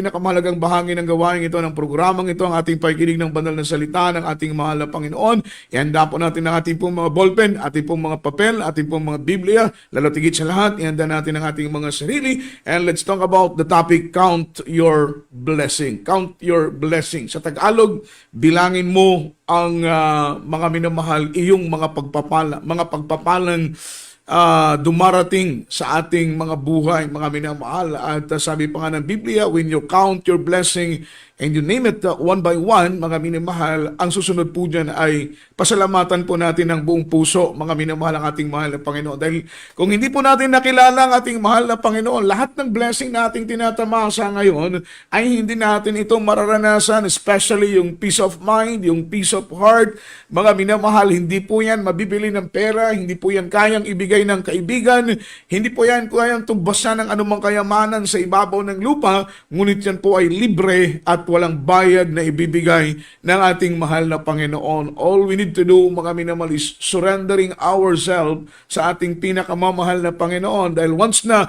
Pinakamahalagang bahagi ng gawain ito ng programang ito ang ating pakikinig ng banal na salita ng ating mahal na Panginoon. Ihanda po natin ang ating pong mga ballpen, ating pong mga papel, ating pong mga Biblia. Lalo tigit sa lahat, ihanda natin ang ating mga sarili. And let's talk about the topic, count your blessing. Count your blessing. Sa Tagalog, bilangin mo ang mga minamahal, iyong mga pagpapalang dumarating sa ating mga buhay, mga minamahal. At sabi pa nga ng Biblia, when you count your blessing and you name it one by one, mga minamahal, ang susunod po dyan ay pasalamatan po natin ng buong puso, mga minamahal, ang ating mahal na Panginoon. Dahil kung hindi po natin nakilala ang ating mahal na Panginoon, lahat ng blessing na ating tinatamasa ngayon ay hindi natin ito mararanasan, especially yung peace of mind, yung peace of heart. Mga minamahal, hindi po yan mabibili ng pera, hindi po yan kayang ibigay ng kaibigan, hindi po yan kayang tumbasan ng anumang kayamanan sa ibabaw ng lupa, ngunit yan po ay libre at walang bayad na ibibigay ng ating mahal na Panginoon. All we need to do, mga minamahal, is surrendering ourselves sa ating pinakamamahal na Panginoon. Dahil once na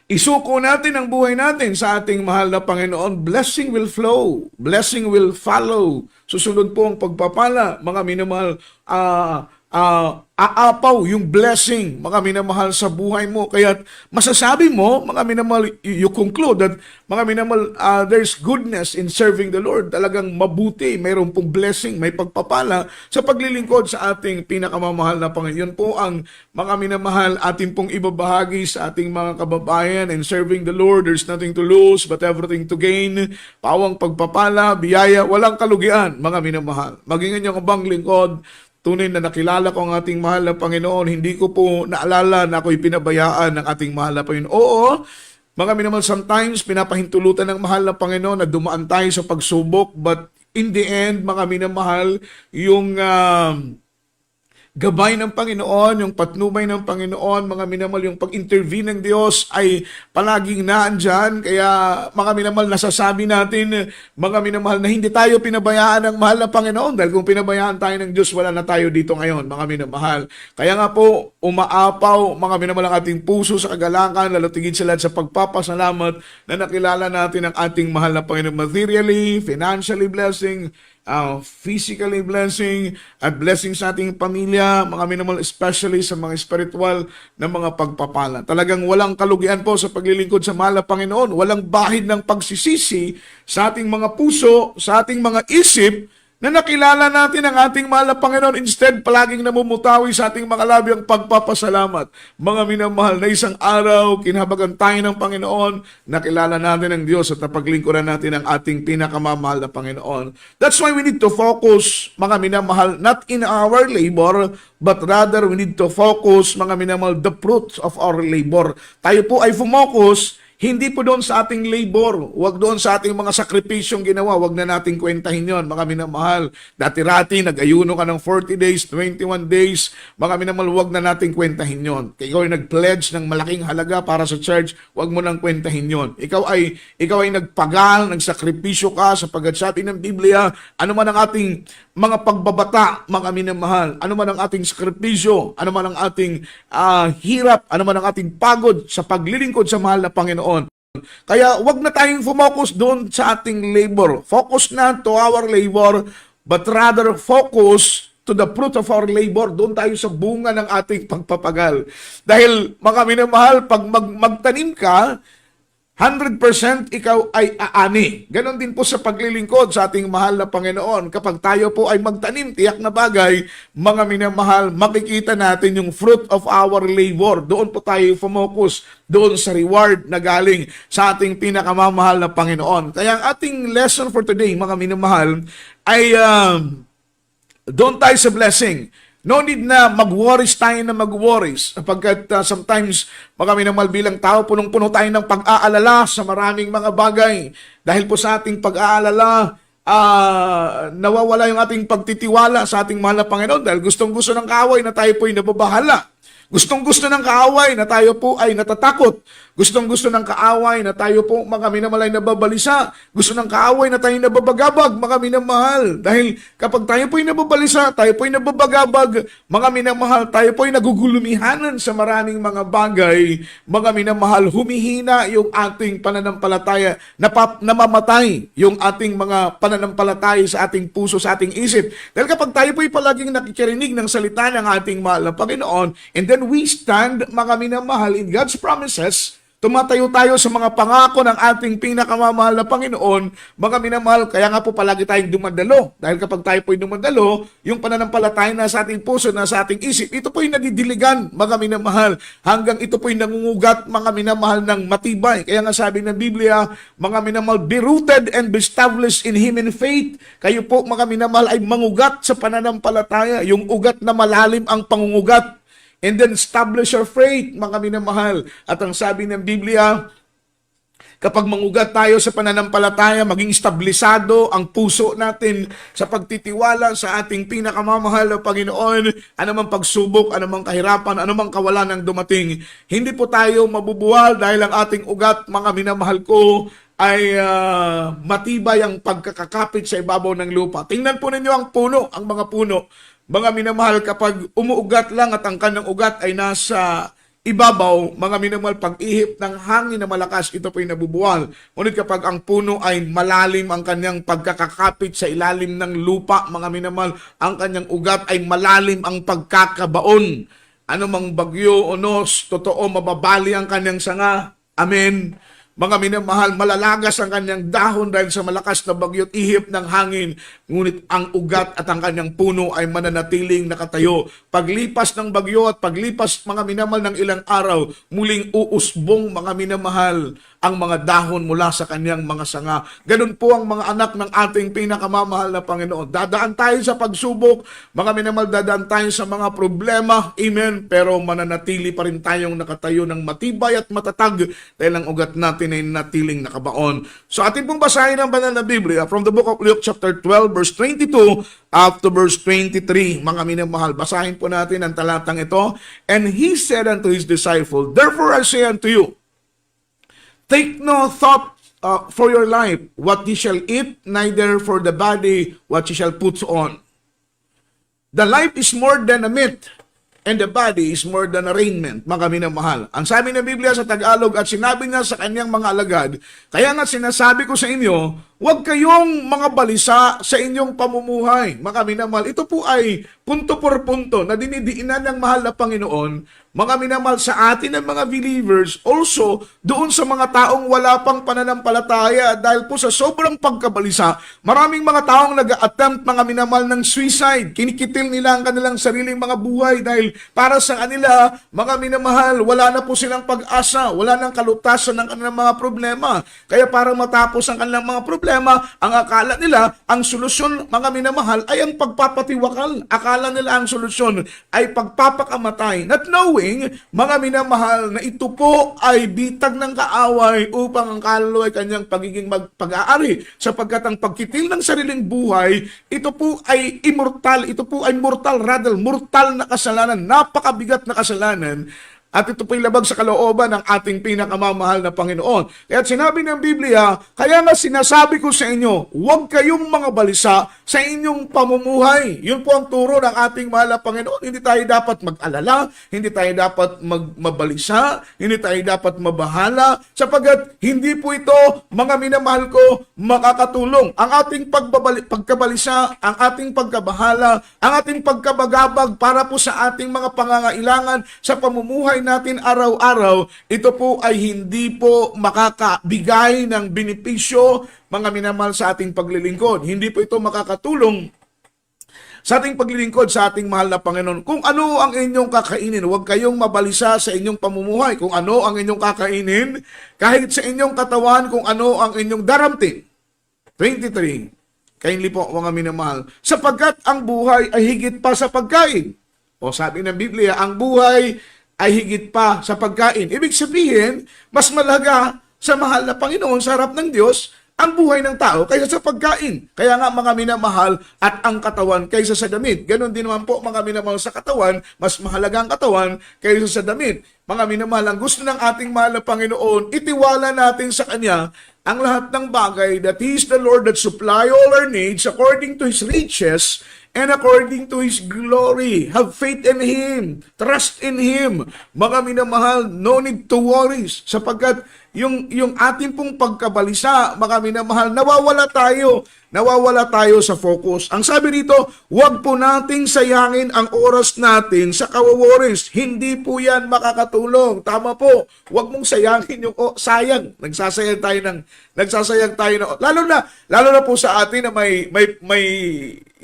isuko natin ang buhay natin sa ating mahal na Panginoon, blessing will flow, blessing will follow. Susunod po ang pagpapala, mga minamahal, aapaw yung blessing, mga minamahal, sa buhay mo. Kaya masasabi mo, mga minamahal, you conclude that, mga minamahal, there's goodness in serving the Lord. Talagang mabuti, mayroon pong blessing, may pagpapala sa paglilingkod sa ating pinakamamahal na Panginoon. Yun po ang, mga minamahal, ating pong ibabahagi sa ating mga kababayan. In serving the Lord, there's nothing to lose but everything to gain. Pawang pagpapala, biyaya, walang kalugian, mga minamahal. Maging inyong bang lingkod, tunay na nakilala ko ang ating mahal na Panginoon, hindi ko po naalala na ako'y pinabayaan ng ating mahal na Panginoon. Oo, mga minamahal, sometimes pinapahintulutan ng mahal na Panginoon na dumaan tayo sa pagsubok, but in the end, mga minamahal, yung gabay ng Panginoon, yung patnubay ng Panginoon, mga minamahal, yung pag-intervene ng Diyos ay palaging naandyan. Kaya, mga minamahal, nasasabi natin, mga minamahal, na hindi tayo pinabayaan ng mahal na Panginoon. Dahil kung pinabayaan tayo ng Diyos, wala na tayo dito ngayon, mga minamahal. Kaya nga po, umaapaw, mga minamahal, ang ating puso sa kagalakan, lalo tigit sa lahat sa pagpapasalamat na nakilala natin ang ating mahal na Panginoon, materially, financially blessing, physically blessing, at blessing sa ating pamilya, mga minamahal, especially sa mga spiritual na mga pagpapala. Talagang walang kalugian po sa paglilingkod sa mahal na Panginoon, walang bahid ng pagsisisi sa ating mga puso, sa ating mga isip, na nakilala natin ang ating mahal na Panginoon. Instead, palaging namumutawi sa ating mga labi ang pagpapasalamat. Mga minamahal, na isang araw, kinahabagan tayo ng Panginoon, nakilala natin ang Diyos at napaglingkuran natin ang ating pinakamamahal na Panginoon. That's why we need to focus, mga minamahal, not in our labor, but rather we need to focus, mga minamahal, the fruits of our labor. Tayo po ay focus, hindi po doon sa ating labor, wag doon sa ating mga sakripisyong ginawa, wag na nating kwentahin yon, mga minamahal. Dati-rati, nag-ayuno ka ng 40 days, 21 days, mga minamahal, wag na nating kwentahin yon. Kaya ikaw ay nag-pledge ng malaking halaga para sa church, wag mo nang kwentahin yon. Ikaw ay nagpagal, nagsakripisyo ka sapagkat sabi ng Biblia, ano man ang ating mga pagbabata, mga minamahal, ano man ang ating sakripisyo, ano man ang ating hirap, ano man ang ating pagod sa paglilingkod sa mahal na Panginoon. Kaya wag na tayong focus doon sa ating labor. Focus na to our labor, but rather focus to the fruit of our labor. Doon tayo sa bunga ng ating pagpapagal. Dahil, mga minamahal, pag magtanim ka, 100% ikaw ay aani. Ganon din po sa paglilingkod sa ating mahal na Panginoon. Kapag tayo po ay magtanim, tiyak na bagay, mga minamahal, makikita natin yung fruit of our labor. Doon po tayo focus, doon sa reward na galing sa ating pinakamamahal na Panginoon. Kaya ang ating lesson for today, mga minamahal, ay doon tayo sa blessing. No need na mag-worries tayo na mag-worries. Sapagkat sometimes, mga minamahal, bilang tao, punong-puno tayo ng pag-aalala sa maraming mga bagay. Dahil po sa ating pag-aalala, nawawala yung ating pagtitiwala sa ating mahal na Panginoon. Dahil gustong-gusto ng kaaway na tayo po ay nababahala. Gustong-gusto ng kaaway na tayo po ay natatakot. Gustong-gusto ng kaaway na tayo po mga minamahal ay nababalisa. Gusto ng kaaway na tayo nababagabag, mga minamahal. Dahil kapag tayo po ay nababalisa, tayo po ay nababagabag, mga minamahal, tayo po ay nagugulumihanan sa maraming mga bagay, mga minamahal, humihina yung ating pananampalataya, namamatay yung ating mga pananampalataya sa ating puso, sa ating isip. Dahil kapag tayo po ay palaging nakikirinig ng salita ng ating mahal na Panginoon, and then we stand, mga minamahal, in God's promises, tumatayo tayo sa mga pangako ng ating pinakamamahal na Panginoon, mga minamahal, kaya nga po palagi tayong dumadalo. Dahil kapag tayo po'y dumadalo, yung pananampalataya na sa ating puso, na sa ating isip, ito po'y nadidiligan, mga minamahal, hanggang ito po'y nangungugat, mga minamahal, ng matibay. Kaya nga sabi ng Biblia, mga minamahal, be rooted and be established in Him in faith. Kayo po, mga minamahal, ay mangugat sa pananampalataya, yung ugat na malalim ang pangungugat. And then establish your faith, mga minamahal. At ang sabi ng Biblia, kapag mangugat tayo sa pananampalataya, maging establisado ang puso natin sa pagtitiwala sa ating pinakamamahal na Panginoon, anumang pagsubok, anumang kahirapan, anumang kawalan ng dumating, hindi po tayo mabubuwal dahil ang ating ugat, mga minamahal ko, ay matibay ang pagkakakapit sa ibabaw ng lupa. Tingnan po ninyo ang puno, ang mga puno. Mga minamahal, kapag umuugat lang at ang kanyang ugat ay nasa ibabaw, mga minamahal, pag-ihip ng hangin na malakas, ito po'y nabubuwal. Ngunit kapag ang puno ay malalim ang kanyang pagkakakapit sa ilalim ng lupa, mga minamahal, ang kanyang ugat ay malalim ang pagkakabaon. Anumang bagyo o nos, totoo, mababali ang kanyang sanga. Amen. Mga minamahal, malalagas ang kanyang dahon dahil sa malakas na bagyo't ihip ng hangin. Ngunit ang ugat at ang kanyang puno ay mananatiling nakatayo. Paglipas ng bagyo at paglipas, mga minamahal, ng ilang araw, muling uusbong, mga minamahal, ang mga dahon mula sa kanyang mga sanga. Ganun po ang mga anak ng ating pinakamamahal na Panginoon. Dadaan tayo sa pagsubok, mga minamahal, dadaan tayo sa mga problema, amen, pero mananatili pa rin tayong nakatayo ng matibay at matatag dahil ang ugat natin ay natiling nakabaon. So ating pong basahin ang banal na Biblia from the book of Luke chapter 12 verse 22 up to verse 23. Mga minamahal, basahin po natin ang talatang ito. And he said unto his disciple, therefore I say unto you, take no thought for your life, what ye shall eat, neither for the body, what ye shall put on. The life is more than a meat, and the body is more than a raiment, mga minamahal. Ang sabi ng Biblia sa Tagalog, at sinabi niya sa kanyang mga alagad, kaya nga sinasabi ko sa inyo, huwag kayong mga balisa sa inyong pamumuhay, mga minamahal. Ito po ay punto por punto na dinidiinan ng mahal na Panginoon, mga minamahal, sa atin ng mga believers, also doon sa mga taong wala pang pananampalataya dahil po sa sobrang pagkabalisa, maraming mga taong nag-attempt, mga minamahal, ng suicide. Kinikitil nila ang kanilang sariling mga buhay dahil para sa kanila, mga minamahal, wala na po silang pag-asa, wala nang kalutasan ng kanilang mga problema. Kaya para matapos ang kanilang mga problema, ang akala nila, ang solusyon, mga minamahal, ay ang pagpapatiwakal. Akala nila ang solusyon ay pagpapakamatay. Not knowing, mga minamahal, na ito po ay bitag ng kaaway upang ang kaluluwa ay kanyang pagiging pag-aari. Sapagkat ang pagkitil ng sariling buhay, ito po ay immortal, ito po ay mortal na kasalanan, napakabigat na kasalanan. At ito po'y labag sa kalooban ng ating pinakamamahal na Panginoon. Kaya sinabi ng Biblia, kaya nga sinasabi ko sa inyo, huwag kayong mga balisa sa inyong pamumuhay. Yun po ang turo ng ating mahal na Panginoon. Hindi tayo dapat mag-alala, hindi tayo dapat mabalisa, hindi tayo dapat mabahala, sapagkat hindi po ito, mga minamahal ko, makakatulong. Ang ating pagkabalisa, ang ating pagkabahala, ang ating pagkabagabag para po sa ating mga pangangailangan sa pamumuhay natin araw-araw, ito po ay hindi po makakabigay ng benepisyo, mga minamahal, sa ating paglilingkod. Hindi po ito makakatulong sa ating paglilingkod sa ating mahal na Panginoon. Kung ano ang inyong kakainin, huwag kayong mabalisa sa inyong pamumuhay. Kung ano ang inyong kakainin, kahit sa inyong katawan, kung ano ang inyong daramtin. 23. Kindly po, mga minamahal, sapagkat ang buhay ay higit pa sa pagkain. O sabi ng Biblia, ang buhay ay higit pa sa pagkain. Ibig sabihin, mas malaga sa mahal na Panginoon sa harap ng Diyos ang buhay ng tao kaysa sa pagkain. Kaya nga mga minamahal, at ang katawan kaysa sa damit. Ganon din naman po mga minamahal sa katawan, mas mahalaga ang katawan kaysa sa damit. Mga minamahal, ang gusto ng ating mahal na Panginoon, itiwala natin sa Kanya ang lahat ng bagay, that He is the Lord that supply all our needs according to His riches and according to His glory. Have faith in Him. Trust in Him. Mga minamahal, no need to worry, sapagkat yung ating pong pagkabalisa, mga minamahal, nawawala tayo sa focus. Ang sabi rito, huwag po nating sayangin ang oras natin sa kawaworis. Hindi po yan makakatulong. Tama po. Huwag mong sayangin yung sayang. Nagsasayang tayo ng lalo na po sa atin na may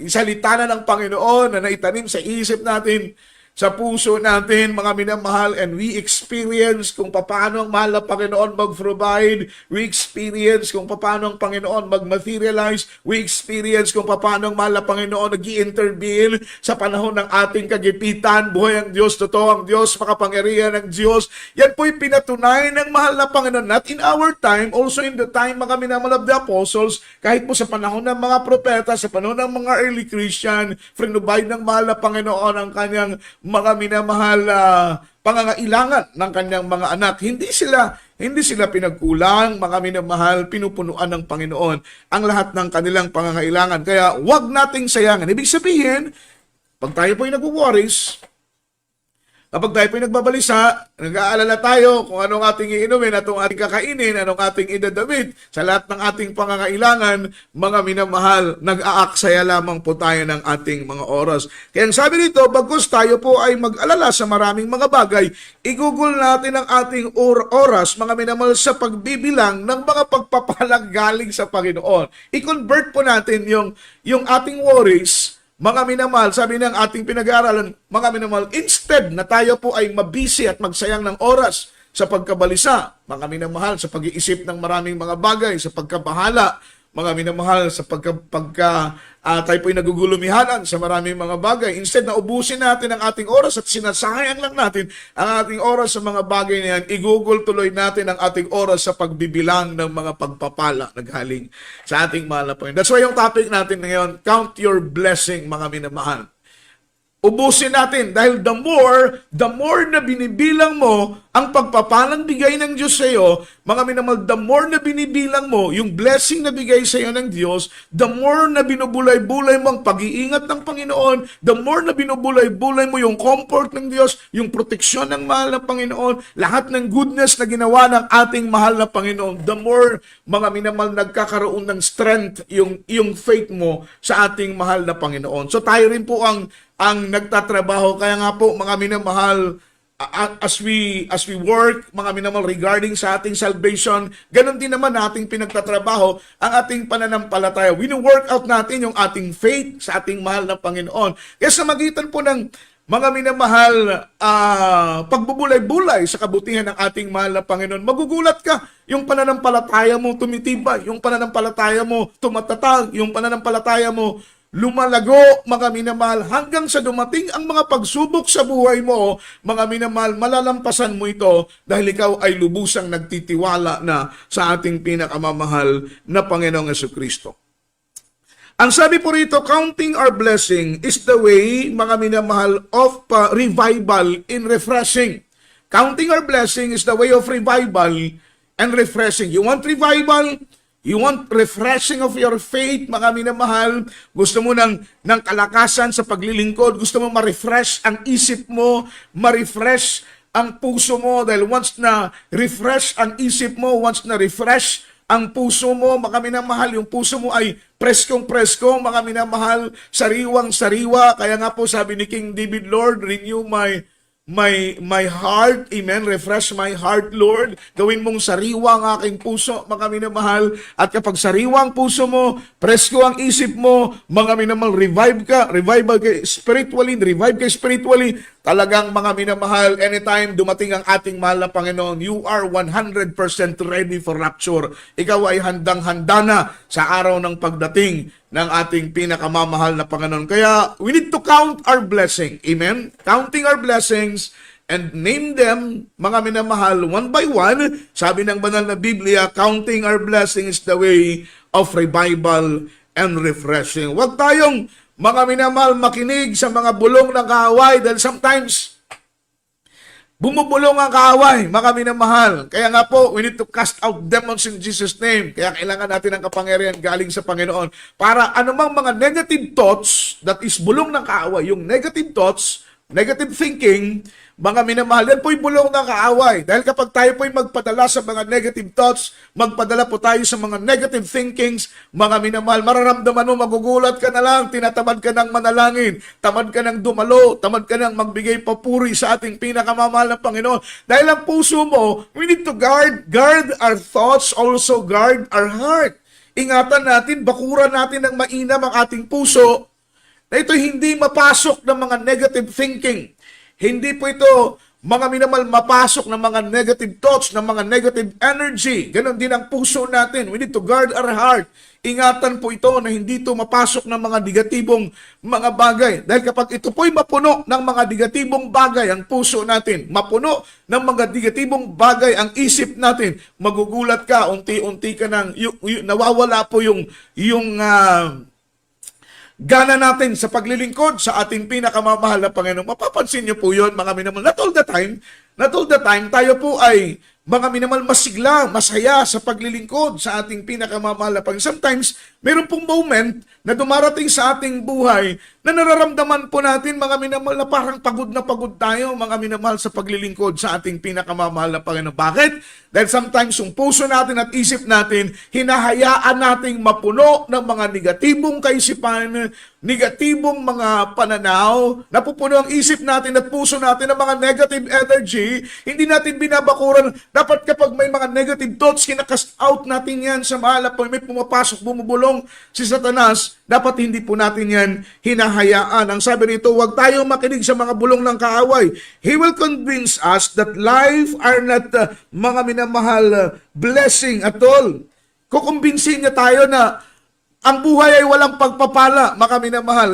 salita na ng Panginoon na naitanim sa isip natin, sa puso natin, mga minamahal, and we experience kung paano ang mahal na Panginoon mag-provide, we experience kung paano ang Panginoon mag-materialize, we experience kung paano ang mahal na Panginoon nag-i-intervene sa panahon ng ating kagipitan. Buhay ang Diyos, totoo ang Diyos, makapangyarihan ang Diyos. Yan po'y pinatunay ng mahal na Panginoon, not in our time, also in the time, mga minamahal of the apostles, kahit po sa panahon ng mga propeta, sa panahon ng mga early Christian, prinubay ng mahal na Panginoon ang kanyang mga minamahal pangangailangan ng kanyang mga anak. Hindi sila pinagkulang, mga minamahal, pinupunuan ng Panginoon ang lahat ng kanilang pangangailangan. Kaya huwag nating sayangin. Ibig sabihin, pag tayo po'y nag-worries, kapag tayo po'y nagbabalisa, nag-aalala tayo kung anong ating iinumin, atong ating kakainin, anong ating idadamit, sa lahat ng ating pangangailangan, mga minamahal, nag-aaksaya lamang po tayo ng ating mga oras. Kaya sabi dito, bagkus tayo po ay mag-alala sa maraming mga bagay, igugol natin ang ating oras, mga minamahal, sa pagbibilang ng mga pagpapalang galing sa Panginoon. I-convert po natin yung ating worries, mga minamahal, sabi ng ating pinag-aaralan, mga minamahal, instead na tayo po ay mabisi at magsayang ng oras sa pagkabalisa, mga minamahal, sa pag-iisip ng maraming mga bagay, sa pagkabahala, mga minamahal, sa tayo po ay nagugulumihanan sa maraming mga bagay. Instead na ubusin natin ang ating oras at sinasayang lang natin ang ating oras sa mga bagay na yan, igugol tuloy natin ang ating oras sa pagbibilang ng mga pagpapala naghaling sa ating mahal na Panginoon. That's why yung topic natin ngayon, count your blessing, mga minamahal. Ubusin natin dahil the more na binibilang mo ang pagpapalang bigay ng Diyos sa iyo, mga minamahal, the more na binibilang mo yung blessing na bigay sa iyo ng Diyos, the more na binubulay-bulay mo ang pag-iingat ng Panginoon, the more na binubulay-bulay mo yung comfort ng Diyos, yung proteksyon ng mahal na Panginoon, lahat ng goodness na ginawa ng ating mahal na Panginoon, the more, mga minamahal, nagkakaroon ng strength yung faith mo sa ating mahal na Panginoon. So tayo rin po ang nagtatrabaho. Kaya nga po, mga minamahal, as we work, mga minamahal, regarding sa ating salvation, ganun din naman ating pinagtatrabaho ang ating pananampalataya. Wino-work out natin yung ating faith sa ating mahal na Panginoon. Kaya sa magitan po ng mga minamahal, pagbubulay-bulay sa kabutihan ng ating mahal na Panginoon, magugulat ka. Yung pananampalataya mo tumitibay, yung pananampalataya mo tumatatag, yung pananampalataya mo lumalago, mga minamahal, hanggang sa dumating ang mga pagsubok sa buhay mo, mga minamahal, malalampasan mo ito dahil ikaw ay lubusang nagtitiwala na sa ating pinakamamahal na Panginoong Jesucristo. Ang sabi po rito, counting our blessing is the way, mga minamahal, of revival in refreshing. Counting our blessing is the way of revival and refreshing. You want revival? You want refreshing of your faith, mga minamahal? Gusto mo ng kalakasan sa paglilingkod? Gusto mo ma-refresh ang isip mo? Ma-refresh ang puso mo? Dahil once na refresh ang isip mo, once na refresh ang puso mo, mga minamahal, yung puso mo ay preskong-presko, mga minamahal, sariwang-sariwa. Kaya nga po sabi ni King David, Lord, renew my heart, amen, refresh my heart, Lord. Gawin mong sariwa ang aking puso, mga minamahal. At kapag sariwa ang puso mo, presko ang isip mo, mga minamahal, revive ka spiritually, talagang mga minamahal, anytime dumating ang ating mahal na Panginoon, you are 100% ready for rapture. Ikaw ay handang-handa na sa araw ng pagdating ng ating pinakamamahal na Panginoon. Kaya, we need to count our blessing. Amen? Counting our blessings and name them, mga minamahal, one by one. Sabi ng banal na Biblia, counting our blessings the way of revival and refreshing. Huwag tayong, mga minamahal, makinig sa mga bulong ng kaaway dahil sometimes bumubulong ang kaaway, mga minamahal. Kaya nga po, we need to cast out demons in Jesus' name. Kaya kailangan natin ng kapangyarihan galing sa Panginoon. Para anumang mga negative thoughts that is bulong ng kaaway, yung negative thoughts, negative thinking, mga minamahal, yan po'y bulong ng kaaway. Dahil kapag tayo po'y magpadala sa mga negative thoughts, magpadala po tayo sa mga negative thinkings, mga minamahal, mararamdaman mo, magugulat ka na lang, tinatamad ka ng manalangin, tamad ka ng dumalo, tamad ka ng magbigay papuri sa ating pinakamamahal na Panginoon. Dahil ang puso mo, we need to guard our thoughts, also guard our heart. Ingatan natin, bakuran natin ng mainam ang ating puso, na ito hindi mapasok ng mga negative thinking. Hindi po ito, mga minamahal, mapasok ng mga negative thoughts, ng mga negative energy. Ganon din ang puso natin. We need to guard our heart. Ingatan po ito na hindi ito mapasok ng mga negatibong mga bagay. Dahil kapag ito po'y mapuno ng mga negatibong bagay, ang puso natin, mapuno ng mga negatibong bagay ang isip natin, magugulat ka, unti-unti ka nang, nawawala po yung gana natin sa paglilingkod sa ating pinakamamahal na Panginoon. Mapapansin niyo po yun, mga minamahal. Not all the time, tayo po ay mga minamahal masigla, masaya sa paglilingkod sa ating pinakamamahal na Panginoon. Sometimes, meron pong moment na dumarating sa ating buhay na nararamdaman po natin, mga minamahal, na parang pagod na pagod tayo, mga minamahal, sa paglilingkod sa ating pinakamamahal na Panginoon. Bakit? Dahil sometimes yung puso natin at isip natin, hinahayaan nating mapuno ng mga negatibong kaisipan, negatibong mga pananaw, napupuno ang isip natin at puso natin ng mga negative energy, hindi natin binabakuran. Dapat kapag may mga negative thoughts, kinakast out natin yan sa mahal na Panginoon. May pumapasok, bumubulong si Satanas, dapat hindi po natin yan hinahayaan. Ang sabi nito, huwag tayo makinig sa mga bulong ng kaaway. He will convince us that life are not mga minamahal blessing at all. Kukumbinsin niya tayo na ang buhay ay walang pagpapala, mga minamahal.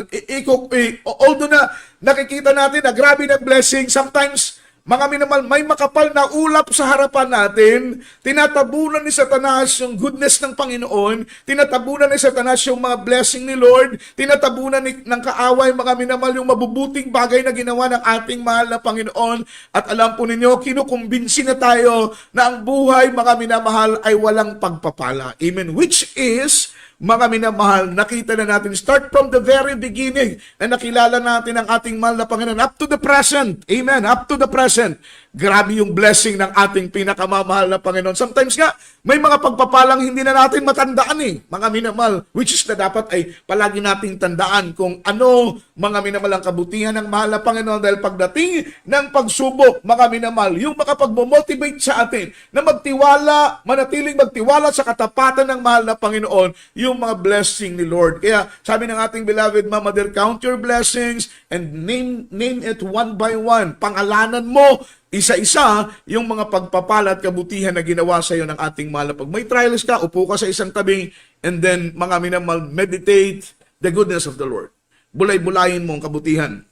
Although na nakikita natin na grabe ng blessing, sometimes, mga minamahal, may makapal na ulap sa harapan natin, tinatabunan ni Satanas yung goodness ng Panginoon, tinatabunan ni Satanas yung mga blessing ni Lord, tinatabunan ng kaaway, mga minamahal, yung mabubuting bagay na ginawa ng ating mahal na Panginoon. At alam po ninyo, kinukumbinsi na tayo na ang buhay, mga minamahal, ay walang pagpapala. Amen. Which is, mga minamahal, nakita na natin, start from the very beginning, na nakilala natin ang ating mahal na Panginoon, up to the present. Amen. Up to the present. Grabe yung blessing ng ating pinakamamahal na Panginoon. Sometimes nga, may mga pagpapalang hindi na natin matandaan mga minamahal, which is na dapat ay palagi nating tandaan kung ano, mga minamahal, ang kabutihan ng mahal na Panginoon. Dahil pagdating ng pagsubok, mga minamahal, yung makapag-motivate sa atin na magtiwala, manatiling magtiwala sa katapatan ng mahal na Panginoon, yung mga blessing ni Lord. Kaya sabi ng ating beloved Mama Dear, count your blessings and name it one by one. Pangalanan mo isa-isa yung mga pagpapala at kabutihan na ginawa sa iyo ng ating mahal. Pag may trials ka, upo ka sa isang tabi, and then, mga minamahal, meditate the goodness of the Lord. Bulay-bulayin mo ang kabutihan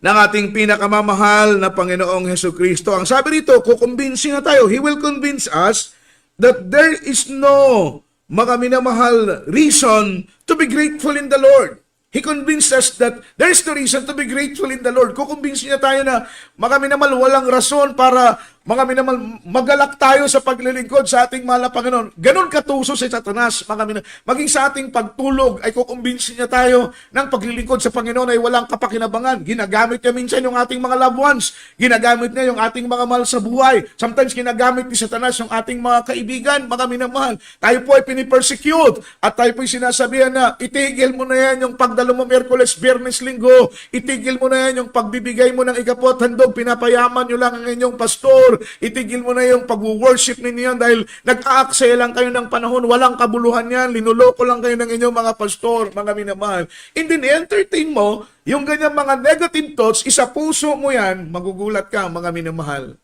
ng ating pinakamamahal na Panginoong Hesukristo. Ang sabi rito, kukumbinsi na tayo. He will convince us that there is no, mga minamahal, reason to be grateful in the Lord. He convinced us that there is no reason to be grateful in the Lord. Kukumbinsin niya tayo na, mga minamahal, walang rason para, mga minamahal, magalak tayo sa paglilingkod sa ating mahal na Panginoon. Ganon katuso si Satanas, mga minamahal. Maging sa ating pagtulog ay kukumbinsin niya tayo ng paglilingkod sa Panginoon ay walang kapakinabangan. Ginagamit niya minsan yung ating mga loved ones. Ginagamit niya yung ating mga mahal sa buhay. Sometimes ginagamit ni Satanas yung ating mga kaibigan, mga minamahal. Tayo po ay pinipersecute at tayo po ay sinasabihan na itigil mo na yan yung pagdalo mo Miyerkules, Biyernes, Linggo. Itigil mo na yan yung pagbibigay mo ng ikapot handog. Pinapayaman nyo lang ang inyong pastor. Itigil mo na yung pag-worship ninyo dahil nag-aaksaya lang kayo ng panahon. Walang kabuluhan yan. Linuloko lang kayo ng inyong mga pastor, mga minamahal. And then, entertain mo yung ganyang mga negative thoughts, isa puso mo yan, magugulat ka, mga minamahal.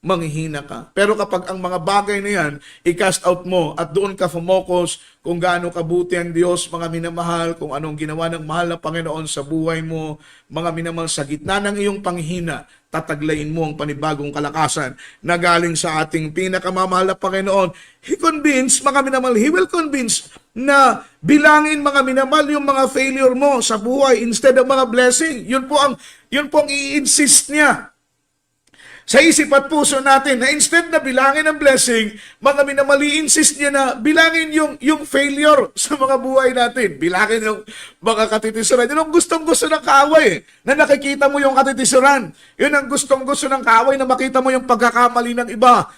Manghihina ka. Pero kapag ang mga bagay na yan, i-cast out mo at doon ka focus kung gaano kabuti ang Diyos, mga minamahal, kung anong ginawa ng mahal na Panginoon sa buhay mo, mga minamahal, sa gitna ng iyong panghihina, tataglayin mo ang panibagong kalakasan na galing sa ating pinakamamahal na Panginoon. He will convince na bilangin mga minamahal yung mga failure mo sa buhay instead of mga blessing. Yun po ang i-insist niya sa isip at puso natin na instead na bilangin ang blessing, mga minamali, insist niya na bilangin yung failure sa mga buhay natin. Bilangin yung mga katitisuran. Yun ang gustong-gusto ng kaaway, na nakikita mo yung katitisuran. Yun ang gustong-gusto ng kaaway, na makita mo yung pagkakamali ng iba.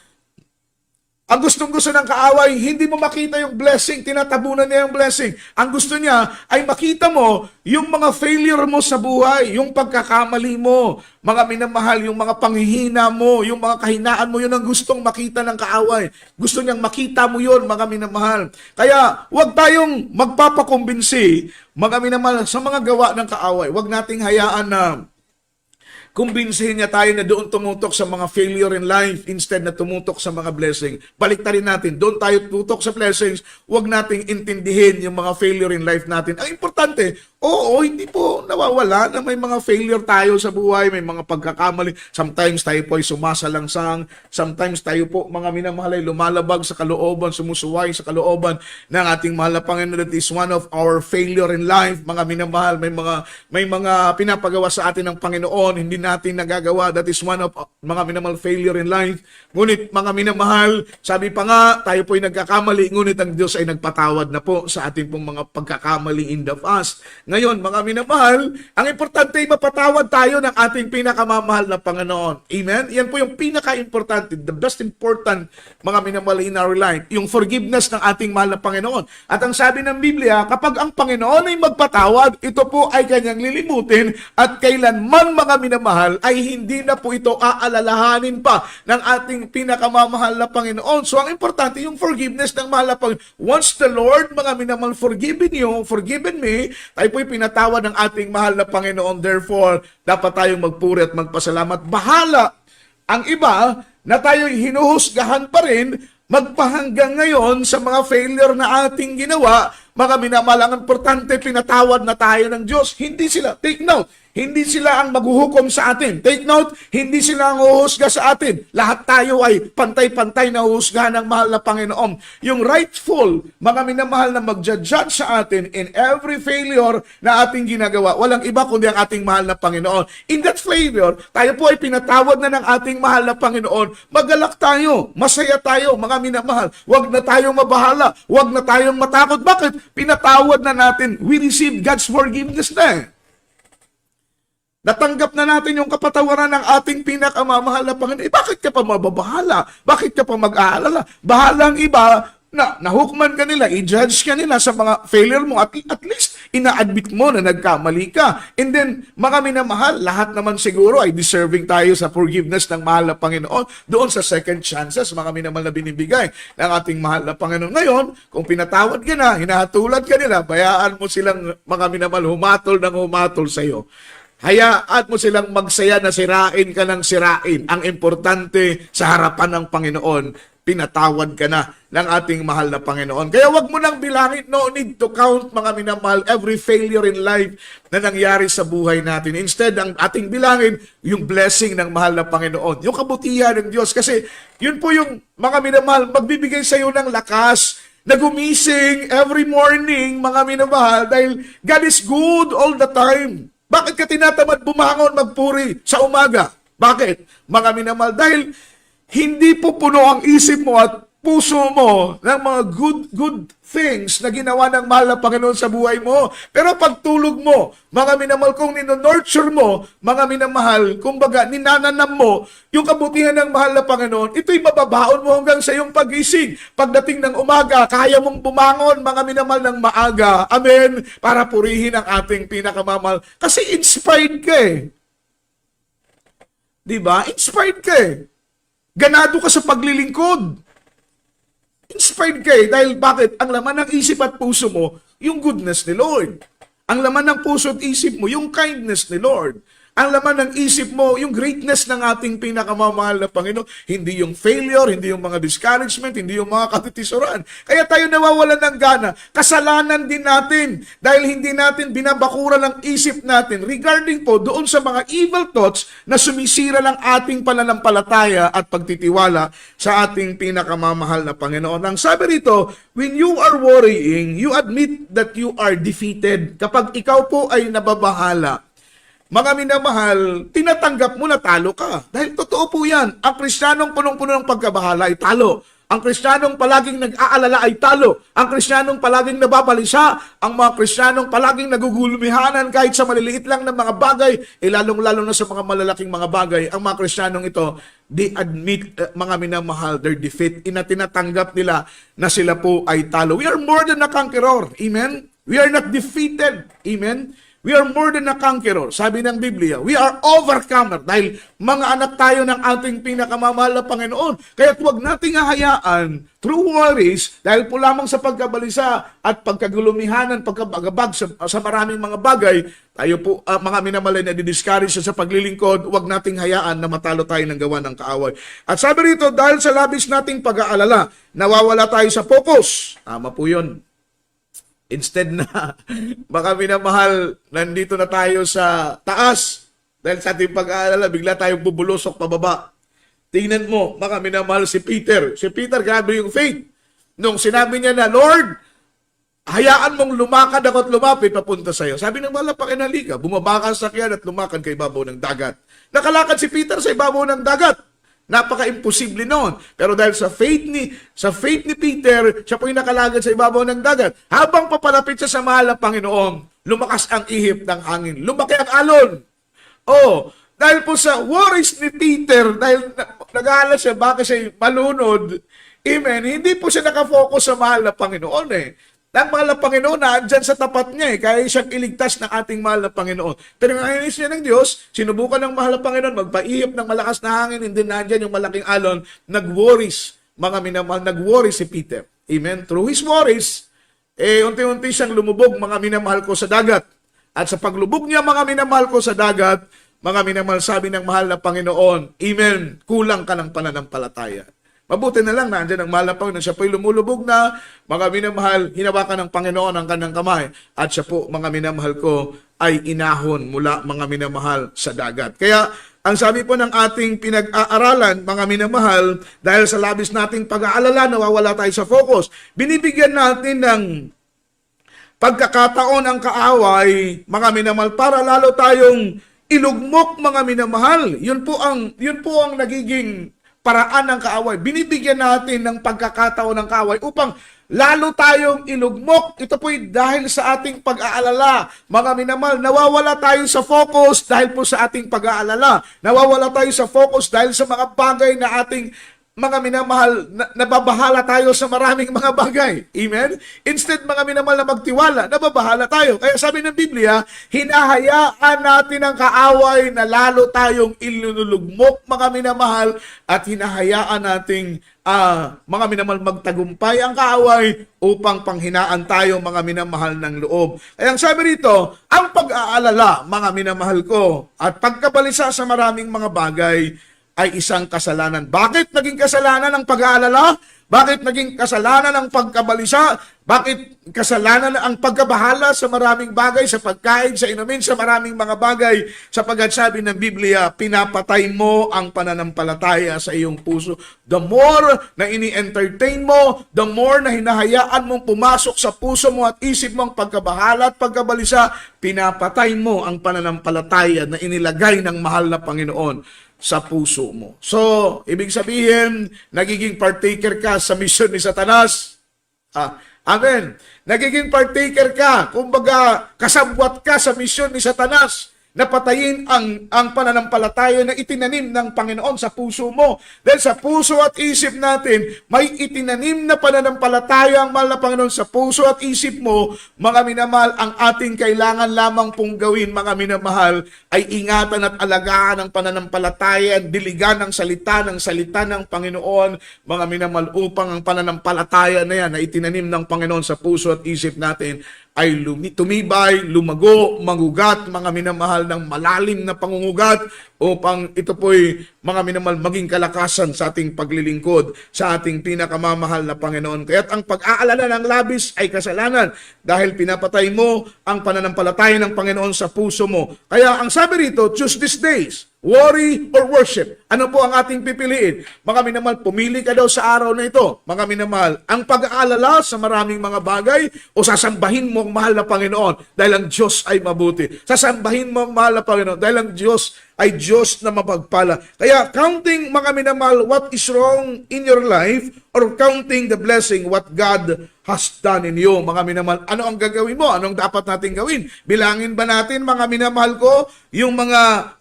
Ang gustong-gusto ng kaaway, hindi mo makita yung blessing, tinatabunan niya yung blessing. Ang gusto niya ay makita mo yung mga failure mo sa buhay, yung pagkakamali mo, mga minamahal, yung mga panghihina mo, yung mga kahinaan mo, yun ang gustong makita ng kaaway. Gusto niyang makita mo yun, mga minamahal. Kaya, huwag tayong magpapakumbinsi, mga minamahal, sa mga gawa ng kaaway. Huwag nating hayaan na kumbinsihin niya tayo na doon tumutok sa mga failure in life instead na tumutok sa mga blessing. Baliktarin natin, doon tayo tutok sa blessings, huwag nating intindihin yung mga failure in life natin. Ang importante, hindi po nawawala na may mga failure tayo sa buhay, may mga pagkakamali. Sometimes tayo po ay sumasalangsang, sometimes tayo po, mga minamahal, ay lumalabag sa kalooban, sumusuway sa kalooban ng ating mahal na Panginoon. That is one of our failure in life, mga minamahal. May mga pinapagawa sa atin ng Panginoon, hindi natin nagagawa. That is one of mga minamahal failure in life. Ngunit mga minamahal, sabi pa nga, tayo po ay nagkakamali, ngunit ang Diyos ay nagpatawad na po sa ating pong mga pagkakamali in the past. Ngayon, mga minamahal, ang importante ay mapatawad tayo ng ating pinakamamahal na Panginoon. Amen? Yan po yung pinaka-importante, the best important, mga minamahal, in our life, yung forgiveness ng ating mahal na Panginoon. At ang sabi ng Biblia, kapag ang Panginoon ay magpatawad, ito po ay kanyang lilimutin at kailanman, mga minamahal, ay hindi na po ito aalalahanin pa ng ating pinakamamahal na Panginoon. So, ang importante, yung forgiveness ng mahal na Panginoon. Once the Lord, mga minamahal, forgiven me, tayo po'y pinatawad ng ating mahal na Panginoon. Therefore, dapat tayong magpuri at magpasalamat. Bahala ang iba na tayo'y hinuhusgahan pa rin magpahanggang ngayon sa mga failure na ating ginawa. Mga minamahal, ang importante, pinatawad na tayo ng Diyos. Hindi sila, take note, hindi sila ang maghuhukom sa atin. Take note, hindi sila ang uhusga sa atin. Lahat tayo ay pantay-pantay na uhusgahan ng mahal na Panginoon. Yung rightful, mga minamahal, na magja-judge sa atin in every failure na ating ginagawa, walang iba kundi ang ating mahal na Panginoon. In that failure, tayo po ay pinatawad na ng ating mahal na Panginoon. Magalak tayo, masaya tayo, mga minamahal. Huwag na tayong mabahala, huwag na tayong matakot. Bakit? Pinatawad na natin. We receive God's forgiveness na. Natanggap na natin yung kapatawaran ng ating pinakamamahal na Panginoon. Bakit ka pa mababahala? Bakit ka pa mag-aalala? Bahalang iba na nahukman ka nila, i-judge ka nila sa mga failure mo. At least, ina-admit mo na nagkamali ka. And then, mga minamahal, lahat naman siguro ay deserving tayo sa forgiveness ng mahal na Panginoon doon sa second chances, mga minamahal na binibigay ng ating mahal na Panginoon. Ngayon, kung pinatawad ka na, hinahatulan ka nila, bayaan mo silang, mga minamahal, humatol ng humatol sa iyo. Hayaan mo silang magsaya na sirain ka ng sirain. Ang importante sa harapan ng Panginoon, pinatawad ka na ng ating mahal na Panginoon. Kaya wag mo nang bilangin, no need to count, mga minamahal, every failure in life na nangyari sa buhay natin. Instead, ang ating bilangin, yung blessing ng mahal na Panginoon, yung kabutihan ng Diyos. Kasi yun po yung, mga minamahal, magbibigay sa iyo ng lakas na gumising every morning, mga minamahal, dahil God is good all the time. Bakit ka tinatamad bumangon, magpuri sa umaga? Bakit? Mga minamahal, dahil hindi po puno ang isip mo at puso mo ng mga good things na ginawa ng mahal na Panginoon sa buhay mo. Pero pagtulog mo, mga minamahal, kung nino-nurture mo, mga minamahal, kumbaga, ninananam mo, yung kabutihan ng mahal na Panginoon, ito'y mababaon mo hanggang sa iyong pag-isig. Pagdating ng umaga, kaya mong bumangon, mga minamahal, ng maaga. Amen. Para purihin ang ating pinakamamahal. Kasi inspired ka eh. Diba? Inspired ka eh. Ganado ka sa paglilingkod. Inspired ka eh. Dahil bakit? Ang laman ng isip at puso mo, yung goodness ni Lord. Ang laman ng puso at isip mo, yung kindness ni Lord. ang laman ng isip mo, yung greatness ng ating pinakamamahal na Panginoon. Hindi yung failure, hindi yung mga discouragement, hindi yung mga katitisuran. Kaya tayo nawawalan ng gana. Kasalanan din natin dahil hindi natin binabakuran ang isip natin regarding po doon sa mga evil thoughts na sumisira ng ating pananampalataya at pagtitiwala sa ating pinakamamahal na Panginoon. Ang sabi rito, when you are worrying, you admit that you are defeated. Kapag ikaw po ay nababahala, mga minamahal, tinatanggap mo na talo ka. Dahil totoo po yan. Ang Kristiyanong punong-puno ng pagkabahala ay talo. Ang Kristiyanong palaging nag-aalala ay talo. Ang Kristiyanong palaging nababalisa. Ang mga Kristiyanong palaging nagugulumihanan kahit sa maliliit lang ng mga bagay, lalong-lalo na sa mga malalaking mga bagay. Ang mga Kristiyanong ito, they admit, mga minamahal, their defeat. Tinatanggap nila na sila po ay talo. We are more than a conqueror. Amen? We are not defeated. Amen? We are more than a conqueror. Sabi ng Biblia, we are overcomer dahil mga anak tayo ng ating pinakamamahal na Panginoon. Kaya huwag nating hahayaan through worries, dahil po lamang sa pagkabalisa at pagkagulumihanan, pagkabagabag sa maraming mga bagay, tayo po, mga minamalay na didiscourage sa paglilingkod, huwag nating hayaan na matalo tayo ng gawa ng kaaway. At sabi rito, dahil sa labis nating pag-aalala, nawawala tayo sa focus. Tama po yun. Instead na, baka minamahal, nandito na tayo sa taas. Dahil sa ating pag-aalala, bigla tayong bubulusok pababa. Tingnan mo, baka minamahal si Peter. Si Peter, grabe yung faith. Nung sinabi niya na, Lord, hayaan mong lumakad ako at lumapit papunta sa'yo. Sabi ng bala, pakinali ka. Bumaba ka sa sakyan at lumakad kay ibabaw ng dagat. Nakalakad si Peter sa ibabaw ng dagat. Napaka-imposible noon. Pero dahil sa faith ni Peter, siya po yung nakalagad sa ibabaw ng dagat. Habang papalapit siya sa mahal na Panginoon, lumakas ang ihip ng hangin. Lumaki ang alon. Oh, dahil po sa worries ni Peter, dahil nag-aalala siya, baka siya malunod, amen, hindi po siya nakafocus sa mahal na Panginoon eh. Ang mahal na Panginoon na andyan sa tapat niya kaya siyang iligtas ng ating mahal na Panginoon. Pero ang inis niya ng Diyos, sinubukan ng mahal na Panginoon, magpaihip ng malakas na hangin, hindi nandyan yung malaking alon, nag-worries, mga minamahal, nag-worry si Peter. Amen? Through his worries, unti-unti siyang lumubog, mga minamahal ko, sa dagat. At sa paglubog niya, mga minamahal ko, sa dagat, mga minamahal, sabi ng mahal na Panginoon, amen, kulang ka ng pananampalataya. Mabuti na lang na andyan ang mahal na Panginoon. Siya po'y lumulubog na, mga minamahal, hinawakan ng Panginoon ang kanyang kamay. At siya po, mga minamahal ko, ay inahon mula, mga minamahal, sa dagat. Kaya, ang sabi po ng ating pinag-aaralan, mga minamahal, dahil sa labis nating pag-aalala, nawawala tayo sa focus. Binibigyan natin ng pagkakataon ang kaaway, mga minamahal, para lalo tayong ilugmok, mga minamahal. Yun po ang nagiging paraan ng kaaway. Binibigyan natin ng pagkakataon ng kaaway upang lalo tayong ilugmok. Ito po'y dahil sa ating pag-aalala. Mga minamahal, nawawala tayo sa focus dahil po sa ating pag-aalala. Nawawala tayo sa focus dahil sa mga bagay na ating mga minamahal, nababahala tayo sa maraming mga bagay. Amen? Instead, mga minamahal na magtiwala, nababahala tayo. Kaya sabi ng Biblia, hinahayaan natin ang kaaway na lalo tayong ilulugmok, mga minamahal, at hinahayaan nating mga minamahal magtagumpay ang kaaway upang panghinaan tayo, mga minamahal, ng loob. Kaya ang sabi rito, ang pag-aalala, mga minamahal ko, at pagkabalisa sa maraming mga bagay, ay isang kasalanan. Bakit naging kasalanan ang pag-aalala? Bakit naging kasalanan ang pagkabalisa? Bakit kasalanan ang pagkabahala sa maraming bagay, sa pagkain, sa inumin, sa maraming mga bagay? Sapagkat sabi ng Biblia, pinapatay mo ang pananampalataya sa iyong puso. The more na ini-entertain mo, the more na hinahayaan mong pumasok sa puso mo at isip mo ang pagkabahala at pagkabalisa, pinapatay mo ang pananampalataya na inilagay ng mahal na Panginoon sa puso mo. So, ibig sabihin, nagiging partaker ka sa misyon ni Satanas. Amen. Nagiging partaker ka, kumbaga, kasabwat ka sa misyon ni Satanas na patayin ang pananampalataya na itinanim ng Panginoon sa puso mo. Dahil sa puso at isip natin, may itinanim na pananampalataya ang mahal na Panginoon sa puso at isip mo, mga minamahal, ang ating kailangan lamang pong gawin, mga minamahal, ay ingatan at alagaan ang pananampalataya, diligan ng salita ng Panginoon, mga minamahal, upang ang pananampalataya na yan na itinanim ng Panginoon sa puso at isip natin ay tumibay, lumago, mangugat, mga minamahal ng malalim na pangungugat upang ito po'y mga minamahal maging kalakasan sa ating paglilingkod sa ating pinakamamahal na Panginoon. Kaya't ang pag-aalala ng labis ay kasalanan dahil pinapatay mo ang pananampalataya ng Panginoon sa puso mo. Kaya ang sabi rito, choose these days, worry or worship. Ano po ang ating pipiliin? Mga minamahal, pumili ka daw sa araw na ito. Mga minamahal, ang pag-aalala sa maraming mga bagay o sasambahin mo ang mahal na Panginoon dahil ang Diyos ay mabuti. Sasambahin mo ang mahal na Panginoon dahil ang Diyos ay Diyos na mapagpala. Kaya counting, mga minamahal, what is wrong in your life or counting the blessing what God has done in you. Mga minamahal, ano ang gagawin mo? Anong dapat natin gawin? Bilangin ba natin, mga minamahal ko, yung mga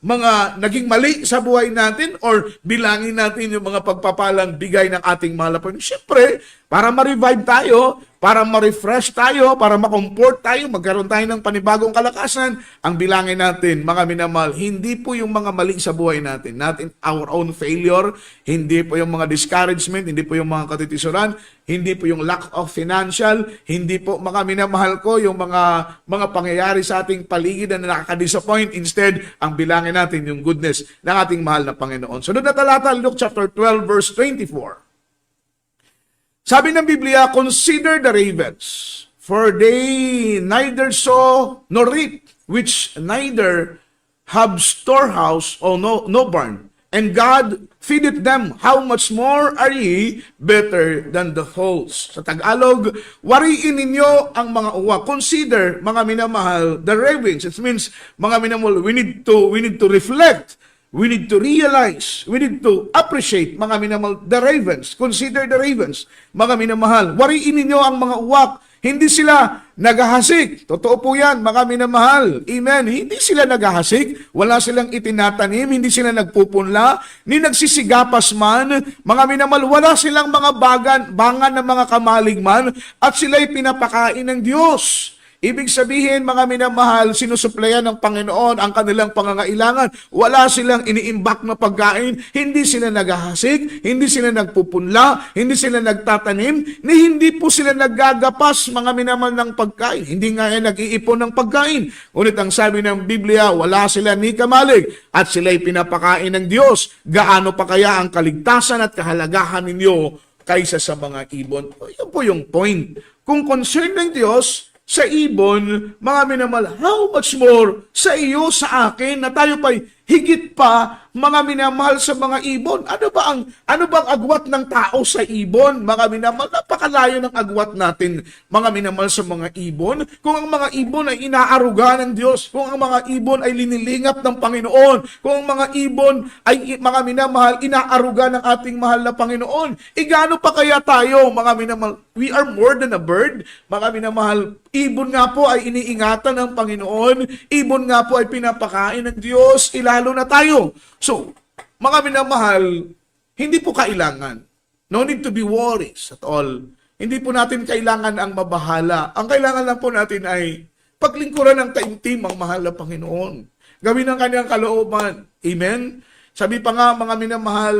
naging mali sa buhay natin or bilangin natin yung mga pagpapalang bigay ng ating mahal na Panginoon? Siyempre, para ma-revive tayo, para ma-refresh tayo, para ma-comfort tayo, magkaroon tayo ng panibagong kalakasan, ang bilangin natin, mga minamahal, hindi po yung mga mali sa buhay natin, not in our own failure, hindi po yung mga discouragement, hindi po yung mga katitisuran, hindi po yung lack of financial, hindi po, mga minamahal ko, yung mga pangyayari sa ating paligid na nakaka-disappoint. Instead, ang bilangin natin yung goodness ng ating mahal na Panginoon. Sunod na talata, Luke chapter 12, verse 24. Sabi ng Biblia, consider the ravens, for they neither sow nor reap, which neither have storehouse or no barn, and God feedeth them. How much more are ye better than the fowls? Sa Tagalog, wariin ninyo ang mga uwak. Consider, mga minamahal, the ravens. It means, mga minamahal, we need to reflect. We need to realize, we need to appreciate, mga minamahal, the ravens. Consider the ravens, mga minamahal. Wariin ninyo ang mga uwak. Hindi sila naghahasik. Totoo po yan, mga minamahal. Amen. Hindi sila naghahasik. Wala silang itinatanim. Hindi sila nagpupunla. Ni nagsisigapas man. Mga minamahal, wala silang mga bangan ng mga kamalig man. At sila'y pinapakain ng Diyos. Ibig sabihin, mga minamahal, sinusuplayan ng Panginoon ang kanilang pangangailangan. Wala silang iniimbak na pagkain, hindi sila naghahasik, hindi sila nagpupunla, hindi sila nagtatanim, ni hindi po sila naggagapas, mga minamahal, ng pagkain. Hindi nga yan nag-iipon ng pagkain. Ngunit ang sabi ng Biblia, wala sila ni kamalig at sila'y pinapakain ng Diyos. Gaano pa kaya ang kaligtasan at kahalagahan ninyo kaysa sa mga ibon? Yan po yung point. Kung concern ng Diyos sa ibon, mga minamahal, how much more sa iyo, sa akin, na tayo pa'y higit pa, mga minamahal, sa mga ibon. Ano bang agwat ng tao sa ibon, mga minamahal? Napakalayo ng agwat natin, mga minamahal, sa mga ibon. Kung ang mga ibon ay inaaruga ng Diyos, kung ang mga ibon ay linilingap ng Panginoon, kung ang mga ibon ay, mga minamahal, inaaruga ng ating mahal na Panginoon, gaano pa kaya tayo, mga minamahal? We are more than a bird, mga minamahal. Ibon nga po ay iniingatan ng Panginoon, ibon nga po ay pinapakain ng Diyos, lalo na tayo. So, mga minamahal, hindi po kailangan. No need to be worries at all. Hindi po natin kailangan ang mabahala. Ang kailangan lang po natin ay paglingkuran ng taimtim ang mahal na Panginoon. Gawin ang kanyang kalooban. Amen? Sabi pa nga, mga minamahal,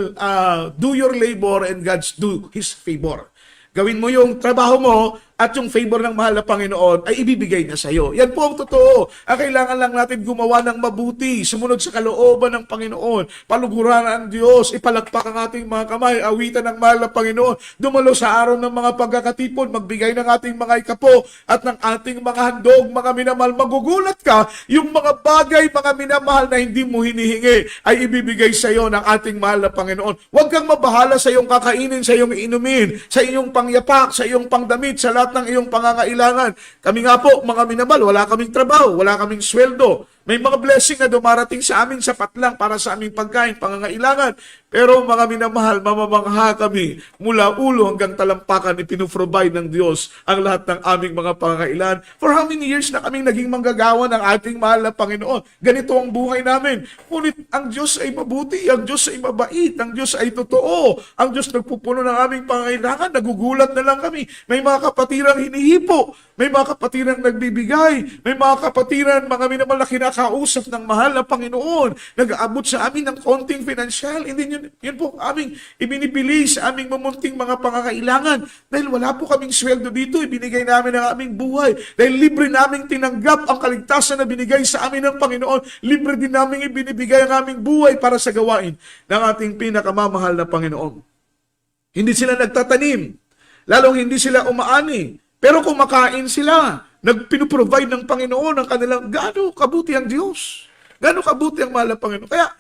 do your labor and God's do His favor. Gawin mo yung trabaho mo at yung favor ng mahal na Panginoon ay ibibigay niya sa iyo. Yan po ang totoo. Ang kailangan lang natin gumawa ng mabuti, sumunod sa kalooban ng Panginoon, paluguran ang Diyos, ipalakpak ang ating mga kamay, awitan ng mahal na Panginoon, dumalo sa araw ng mga pagkakatipon, magbigay ng ating mga ikapo at ng ating mga handog, mga minamahal. Magugulat ka, yung mga bagay, mga minamahal, na hindi mo hinihingi ay ibibigay sa iyo ng ating mahal na Panginoon. Huwag kang mabahala sa iyong kakainin, sa iyong inumin, sa iyong pangyapak, sa iyong pangdamit, sa lahat ng iyong pangangailangan. Kami nga po, mga minamahal, wala kaming trabaho, wala kaming sweldo. May mga blessing na dumarating sa amin, sapat lang para sa aming pagkain, pangangailangan. Pero mga minamahal, mamamangha kami mula ulo hanggang talampakan, ipinuprovide ng Diyos ang lahat ng aming mga pangangailangan. For how many years na kaming naging manggagawa ng ating mahal na Panginoon? Ganito ang buhay namin. Ngunit ang Diyos ay mabuti, ang Diyos ay mabait, ang Diyos ay totoo, ang Diyos nagpupuno ng aming pangangailangan. Nagugulat na lang kami. May mga kapatirang hinihipo. may mga kapatiran nagbibigay, may mga kapatiran, mga minamahal na kinakausap ng mahal na Panginoon, nag-aabot sa amin ng konting financial, hindi yun po aming ibinibili sa aming mamunting mga pangangailangan. Dahil wala po kaming sweldo dito, ibinigay namin ang aming buhay. Dahil libre naming tinanggap ang kaligtasan na binigay sa amin ng Panginoon, libre din namin ibinibigay ang aming buhay para sa gawain ng ating pinakamamahal na Panginoon. Hindi sila nagtatanim, lalong hindi sila umaani, pero kumakain sila. Nagpinuprovide ng Panginoon ang kanilang gaano kabuti ang Diyos. Gaano kabuti ang mahal na Panginoon. Kaya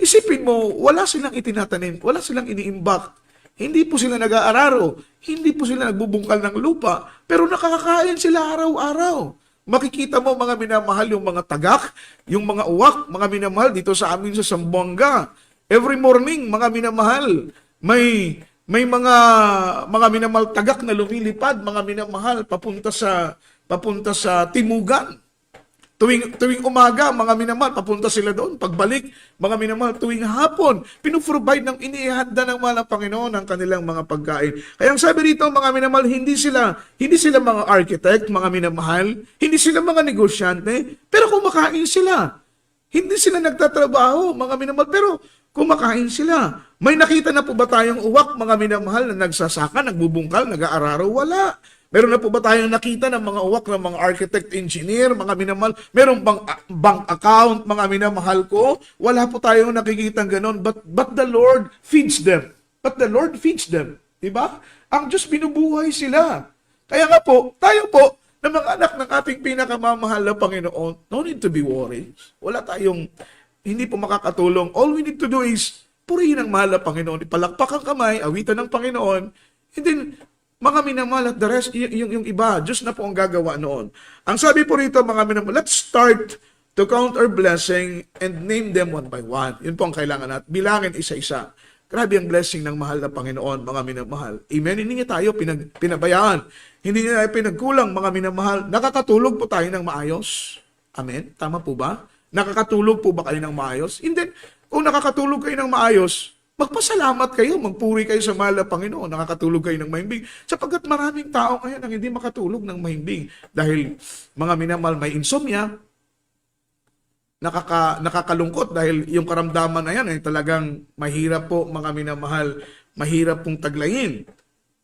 isipin mo, wala silang itinatanim, wala silang iniimbak. Hindi po sila nag-aararo, hindi po sila nagbubungkal ng lupa, pero nakakakain sila araw-araw. Makikita mo mga minamahal yung mga tagak, yung mga uwak, mga minamahal dito sa amin sa Zamboanga. Every morning, mga minamahal, may mga minamahal tagak na lumilipad, mga minamahal papunta sa timugan. Tuwing umaga, mga minamahal, papunta sila doon. Pagbalik, mga minamahal, tuwing hapon, pinuprovide ng inihanda ng mahal na Panginoon ang kanilang mga pagkain. Kaya ang sabi rito, mga minamahal, hindi sila mga architect, mga minamahal, hindi sila mga negosyante, pero kumakain sila. Hindi sila nagtatrabaho, mga minamahal, pero kumakain sila. May nakita na po ba tayong uwak, mga minamahal, na nagsasaka, nagbubungkal, nag-aararo? Wala. Meron na po ba tayong nakita ng mga uwak ng mga architect, engineer, mga minamahal? Meron bang bank account, mga minamahal ko? Wala po tayong nakikitang ganon. But the Lord feeds them. But the Lord feeds them. Diba? Ang Diyos binubuhay sila. Kaya nga po, tayo po, na mga anak ng ating pinakamamahal na Panginoon, no need to be worried. Wala tayong, hindi po makakatulong. All we need to do is, purihin ang mahal na Panginoon, ipalakpak ang kamay, awitan ng Panginoon, and then, mga minamahal at the rest, yung iba, Diyos na po ang gagawa noon. Ang sabi po rito, mga minamahal, let's start to count our blessing and name them one by one. Yun po ang kailangan natin. Bilangin isa-isa. Grabe ang blessing ng mahal na Panginoon, mga minamahal. Amen? Hindi niya tayo pinabayaan. Hindi niya tayo pinagkulang, mga minamahal. Nakakatulog po tayo ng maayos. Amen? Tama po ba? Nakakatulog po ba kayo ng maayos? Hindi. Kung nakakatulog kayo ng maayos, magpasalamat kayo, magpuri kayo sa mahal na Panginoon, nakakatulog kayo ng mahimbing. Sapagkat maraming tao ngayon ang hindi makatulog ng mahimbing. Dahil mga minamahal may insomnia, nakakalungkot dahil yung karamdaman na yan ay talagang mahirap po mga minamahal, mahirap pong taglayin.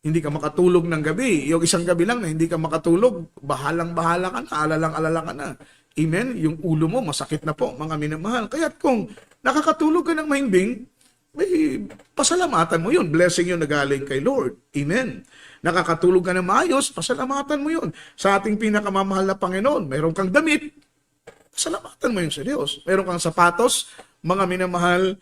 Hindi ka makatulog ng gabi. Yung isang gabi lang na hindi ka makatulog, bahalang-bahala ka na, alalang-alala ka na. Amen? Yung ulo mo, masakit na po, mga minamahal. Kaya kung nakakatulog ka ng mahimbing, may pasalamatan mo yun. Blessing yun na galing kay Lord. Amen? Nakakatulog ka ng maayos, pasalamatan mo yun. Sa ating pinakamamahal na Panginoon, mayroon kang damit, pasalamatan mo yun sa Diyos. Mayroon kang sapatos, mga minamahal,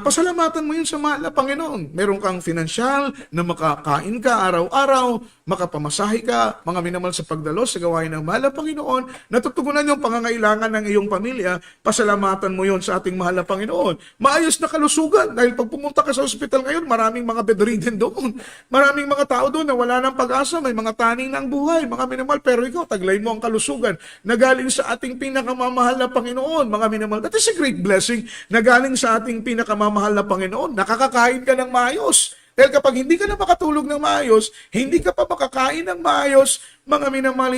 pasalamatan mo yun sa mahal na Panginoon. Meron kang financial na makakain ka araw-araw, makapamasahe ka, mga minamahal sa pagdalos sa gawain ng mahal na Panginoon, natutugunan yung pangangailangan ng iyong pamilya, pasalamatan mo yun sa ating mahal na Panginoon. Maayos na kalusugan, dahil pag pumunta ka sa ospital ngayon, maraming mga bedridden doon. Maraming mga tao doon na wala ng pag-asa, may mga taning ng buhay, mga minamahal, pero ikaw, taglay mo ang kalusugan na galing sa ating pinakamamahal na Panginoon, mga minamahal. That is a great blessing na galing sa ating pinakamamahal na Panginoon. Nakakakain ka ng maayos. Dahil kapag hindi ka na makatulog ng maayos, hindi ka pa makakain ng maayos, mga minamahal,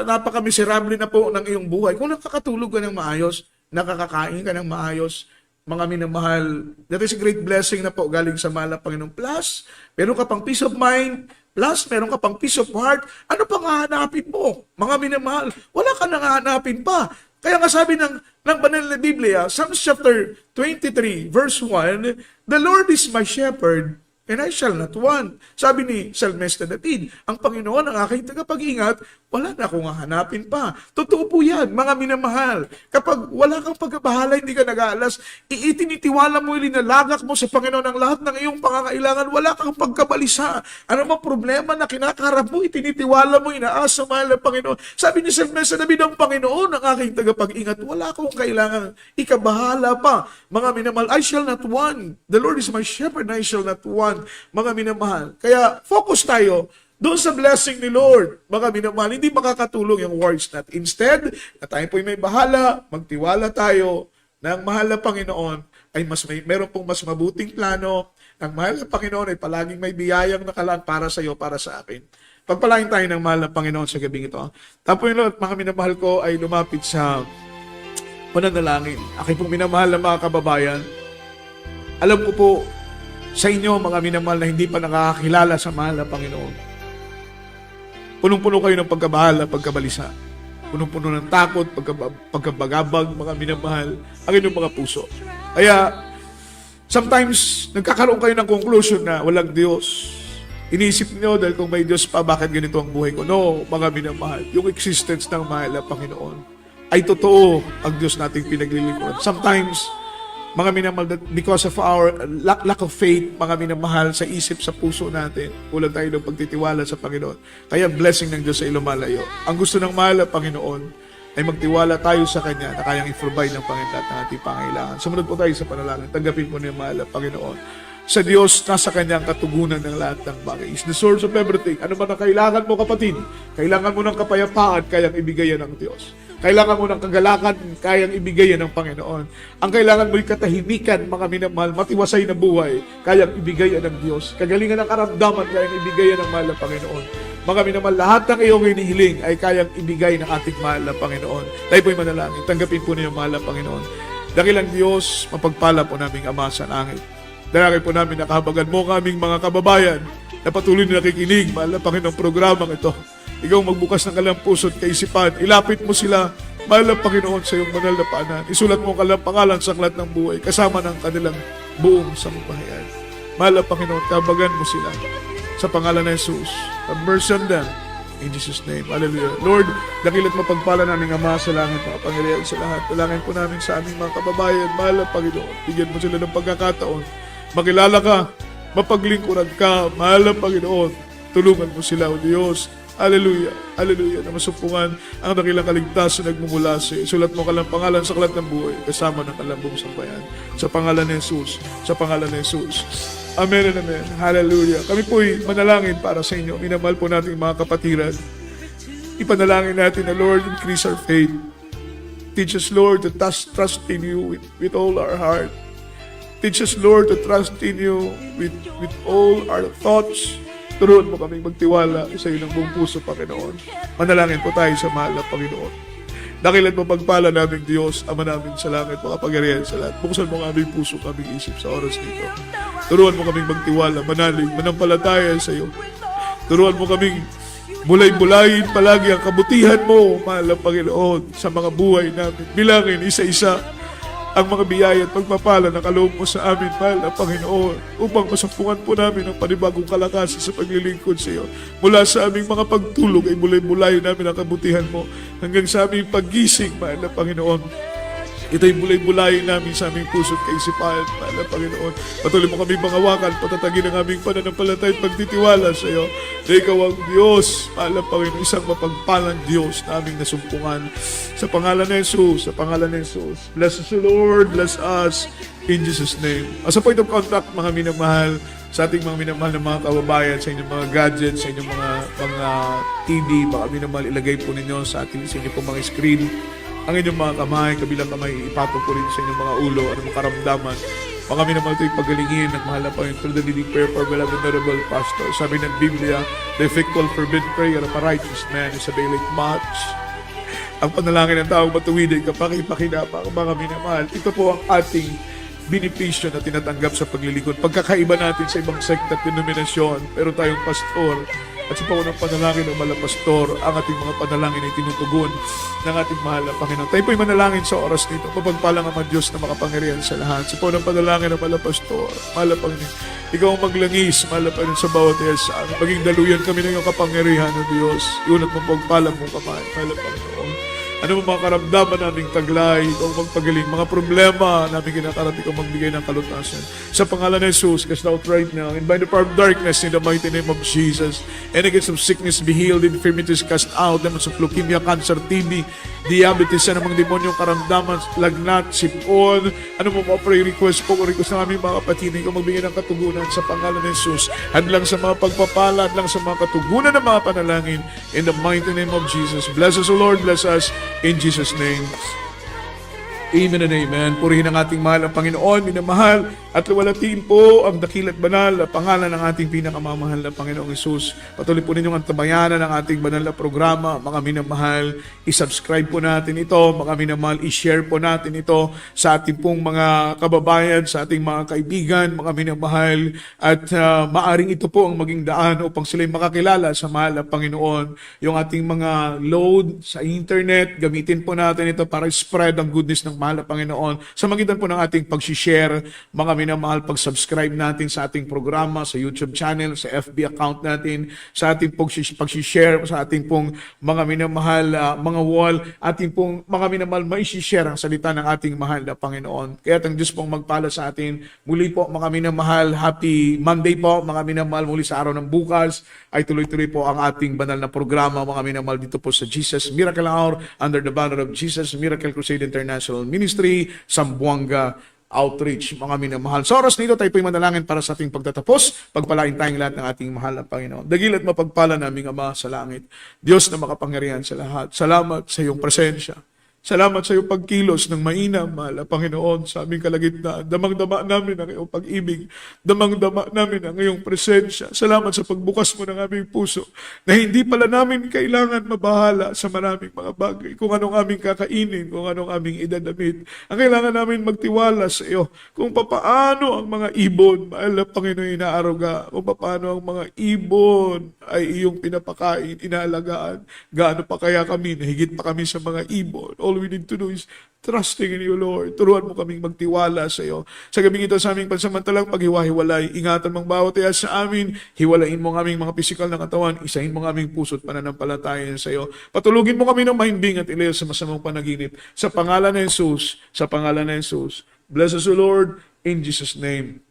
napaka-miserable na po ng iyong buhay. Kung nakakatulog ka ng maayos, nakakakain ka ng maayos, mga minamahal, that is a great blessing na po galing sa mahal na Panginoon. Plus, meron ka pang peace of mind, plus, meron ka pang peace of heart. Ano pang hahanapin mo? Mga minamahal, wala ka nang hahanapin pa. Kaya nga sabi ng banal na Biblia, Psalms chapter 23, verse 1, the Lord is my shepherd, and I shall not want. Sabi ni Salmista David, ang Panginoon ang aking tagapag-ingat, wala na akong hahanapin pa. Totoo po yan, mga minamahal. Kapag wala kang pagkabahala, hindi ka nag-aalas, itinitiwala mo, ilinalagak mo sa Panginoon ang lahat ng iyong pangangailangan, wala kang pagkabalisa. Ano mang problema na kinakaharap mo, itinitiwala mo, inaasa mahal ng Panginoon. Sabi ni Salmista David, ang Panginoon ang aking tagapag-ingat, wala akong kailangan ikabahala pa. Mga minamahal, I shall not want. The Lord is my shepherd, I shall not want. Mga minamahal. Kaya focus tayo doon sa blessing ni Lord. Mga minamahal, hindi makakatulong yung words natin. Instead, na tayo po'y may bahala, magtiwala tayo na ang mahal na Panginoon ay meron pong mas mabuting plano. Ang mahal na Panginoon ay palaging may biyayang nakalaan para sa iyo, para sa akin. Pagpalain tayo ng mahal na Panginoon sa gabing ito. Tapos yun, mga minamahal ko ay lumapit sa pananalangin. Aking pong minamahal na mga kababayan, alam ko po sa inyo, mga minamahal na hindi pa nakakakilala sa mahal na Panginoon. Punong-puno kayo ng pagkabahal at pagkabalisa. Punong-puno ng takot, pagkabagabag, mga minamahal, ang inyong mga puso. Kaya, sometimes, nagkakaroon kayo ng conclusion na walang Diyos. Iniisip niyo dahil kung may Diyos pa, bakit ganito ang buhay ko? No, mga minamahal, yung existence ng mahal na Panginoon ay totoo ang Diyos nating pinaglilingkuran. Sometimes, mga minamahal, because of our lack of faith, mga minamahal sa isip, sa puso natin, kulang tayo ng pagtitiwala sa Panginoon. Kaya blessing ng Diyos ay lumalayo. Ang gusto ng mahal na Panginoon ay magtiwala tayo sa Kanya na kayang i-provide ng Panginoon lahat ng ating pangailangan. Sumunod po tayo sa panalangin. Tanggapin po niyo mahal na Panginoon. Sa Diyos, nasa Kanyang katugunan ng lahat ng bagay. Is the source of everything. Ano man ang kailangan mo, kapatid? Kailangan mo ng kapayapaan, kayang ibigayan ng Diyos. Kailangan mo ng kagalakan, kayang ibigayan ng Panginoon. Ang kailangan mo'y katahimikan, mga minamahal, matiwasay na buhay, kayang ibigayan ng Diyos. Kagalingan ng karamdaman, kayang ibigayan ng mahal na Panginoon. Mga minamahal, lahat ng iyong hinihiling ay kayang ibigay ng ating mahal na Panginoon. Tayo po'y manalangin. Tanggapin po niyo mahal na Panginoon. Dakilang Diyos, mapagpala po naming Ama sa langit. Dalangin po namin na kahabagan mo kaming mga kababayan na patuloy na nakikinig, mahal na Panginoong programang ito. Ikaw magbukas ng kanilang puso at kaisipan. Ilapit mo sila, mahal na Panginoon, sa iyong banal na paanan. Isulat mo ang kanilang pangalan sa aklat ng buhay kasama ng kanilang buong sambahayan. Mahal na Panginoon, kahabagan mo sila sa pangalan ng Jesus. Have mercy on them. In Jesus' name. Hallelujah. Lord, dakilat mapagpala namin Ama sa langit, mga Panginoon sa lahat. Dalangin po namin sa aming mga kababayan, mahal na Panginoon. Bigyan mo sila ng pagkakataon. Makilala ka, mapaglingkuran ka, mahal na Panginoon. Tulungan mo sila, O Diyos. Hallelujah. Hallelujah. Na masumpungan ang dakilang kaligtasan nagmumula sa iyo. Sulat mo kalang pangalan sa aklat ng buhay kasama ng kalambong sambayan. Sa pangalan ni Jesus. Sa pangalan ni Jesus. Amen and amen. Hallelujah. Kami po'y manalangin para sa inyo. Minamahal po natin mga kapatiran. Ipanalangin natin na Lord, increase our faith. Teach us, Lord, to trust in you with all our heart. Teach us, Lord, to trust in you with all our thoughts. Turuan mo kaming magtiwala sa iyo ng buong puso, Panginoon. Manalangin po tayo sa mahal na Panginoon. Dakilat mo pagpala naming Diyos, Ama namin sa langit, makapangyarihan sa lahat. Buksan mo ang aming puso, kaming isip sa oras nito. Turuan mo kaming magtiwala, manalig, manampalataya sa iyo. Turuan mo kaming bulay-bulayin palagi ang kabutihan mo, mahal na Panginoon, sa mga buhay namin. Bilangin isa-isa ang mga biyaya at pagpapala na kaloob mo sa amin, mahal na Panginoon, upang masumpungan po namin ang panibagong kalakasan sa paglilingkod sa iyo. Mula sa aming mga pagtulog ay bulay-bulay namin ang kabutihan mo hanggang sa aming paggising, mahal na Panginoon. Ito'y bulay-bulay namin sa aming puso at kaisipan, mahal na Panginoon. Patuloy mo kami pangawakan, patatagin ang aming pananampalataya at pagtitiwala sa iyo. Na ikaw ang Diyos, mahal na Panginoon, isang mapagpalang Diyos na aming nasumpungan. Sa pangalan ni Jesus, sa pangalan ni Jesus. Bless us, O Lord, bless us in Jesus' name. As a point of contact, mga minamahal, sa ating mga minamahal na mga kababayan, sa inyong mga gadgets, sa inyong mga TV, mga minamahal, ilagay po ninyo sa ating, sa inyong po mga screen. Ang inyong mga kamay, kabilang kamay, ipatong po rin sa inyong mga ulo, anong karamdaman. Mga minamahal ito'y pagalingin ng mahal na Panginoon through the leading prayer for beloved venerable pastor. Sabi ng Biblia, the effectual fervent prayer of a righteous man is availeth much. Ang panalangin ng taong matuwid ay kapaki-pakinabang, mga minamahal. Ito po ang ating benepisyo na tinatanggap sa paglilingkod. Pagkakaiba natin sa ibang sekta at denominasyon, pero tayong pastor, at sa paunang panalangin ng mahal na pastor, ang ating mga panalangin ay tinutugon ng ating mahal na Panginoon. Tayo po'y manalangin sa oras nito. Mapagpalang ang Diyos na makapangyarihan sa lahat. Sa paunang panalangin ng mahal na pastor, mahal na Panginoon, ikaw ang maglangis, mahal na Panginoon, sa bawat sa amin. Maging daluyan kami ng iyong kapangyarihan, O Diyos. Iunat mo pagpalang mo kamay, mahal na Panginoon. Ano mga karamdaman naming taglay, ikaw magpagaling, mga problema namin kinakarat, ikaw magbigay ng kalutasan. Sa pangalan ng Jesus, cast out right now, and by the power of darkness, in the mighty name of Jesus, any kinds of sickness be healed, infirmities cast out, demons of leukemia, cancer, TB, diabetes, ano mga demonyong karamdaman, lagnat, sipon, ano mga prayer request po, request ng aming mga kapatid, ikaw magbigay ng katugunan sa pangalan ng Jesus, hadlang sa mga pagpapala, hadlang sa mga katugunan ng mga panalangin, in the mighty name of Jesus. Bless us, O Lord, bless us, in Jesus' name. Amen and amen. Purihin ang ating mahal ang Panginoon, minamahal, at luwalatiin po ang dakil at banal na pangalan ng ating pinakamamahal na Panginoong Hesus. Patuloy po ninyong antabayanan ang ating banal na programa, mga minamahal. I-subscribe po natin ito, mga minamahal. I-share po natin ito sa ating pong mga kababayan, sa ating mga kaibigan, mga minamahal. At maaring ito po ang maging daan upang sila'y makakilala sa mahal na Panginoon. Yung ating mga load sa internet, gamitin po natin ito para spread ang goodness ng mahal na Panginoon sa magitan po ng ating pag-share, mga minamahal, pag-subscribe natin sa ating programa, sa YouTube channel, sa FB account natin, sa ating pag-share, sa ating pong mga minamahal, mga wall, ating pong mga minamahal, mai-share ang salita ng ating mahal na Panginoon. Kaya ang Diyos pong magpala sa atin. Muli po, mga minamahal, happy Monday po, mga minamahal, muli sa araw ng bukas, ay tuloy-tuloy po ang ating banal na programa, mga minamahal, dito po sa Jesus Miracle Hour, under the banner of Jesus Miracle Crusade International Ministry, Zamboanga Outreach, mga minamahal. Sa oras nito, tayo po'y manalangin para sa ating pagtatapos. Pagpalain tayong lahat ng ating mahal na Panginoon. Dagil at mapagpala naming Ama sa langit. Diyos na makapangyarihan sa lahat. Salamat sa iyong presensya. Salamat sa iyong pagkilos ng mainam, mahal na Panginoon, sa aming kalagitnaan. Damang-dama namin ang iyong pag-ibig. Damang-dama namin ang iyong presensya. Salamat sa pagbukas mo ng aming puso na hindi pala namin kailangan mabahala sa maraming mga bagay. Kung anong aming kakainin, kung anong aming idadamit. Ang kailangan namin magtiwala sa iyo kung papaano ang mga ibon, mahal na Panginoon, inaaruga. Kung papaano ang mga ibon ay iyong pinapakain, inaalagaan. Gaano pa kaya kami, nahigit pa kami sa mga ibon. All we need to do is trusting in you, Lord. Turuan mo kaming magtiwala sa iyo. Sa gabing ito sa aming pansamantalang paghiwa-hiwalay, ingatan mong bawat iya sa amin, hiwalain mo ang aming mga pisikal na katawan, isahin mo ang aming puso at pananampalataya sa iyo. Patulugin mo kami ng mahimbing at ilayo sa masamang panaginip. Sa pangalan ng Jesus, sa pangalan ng Jesus. Bless us, O Lord, in Jesus' name.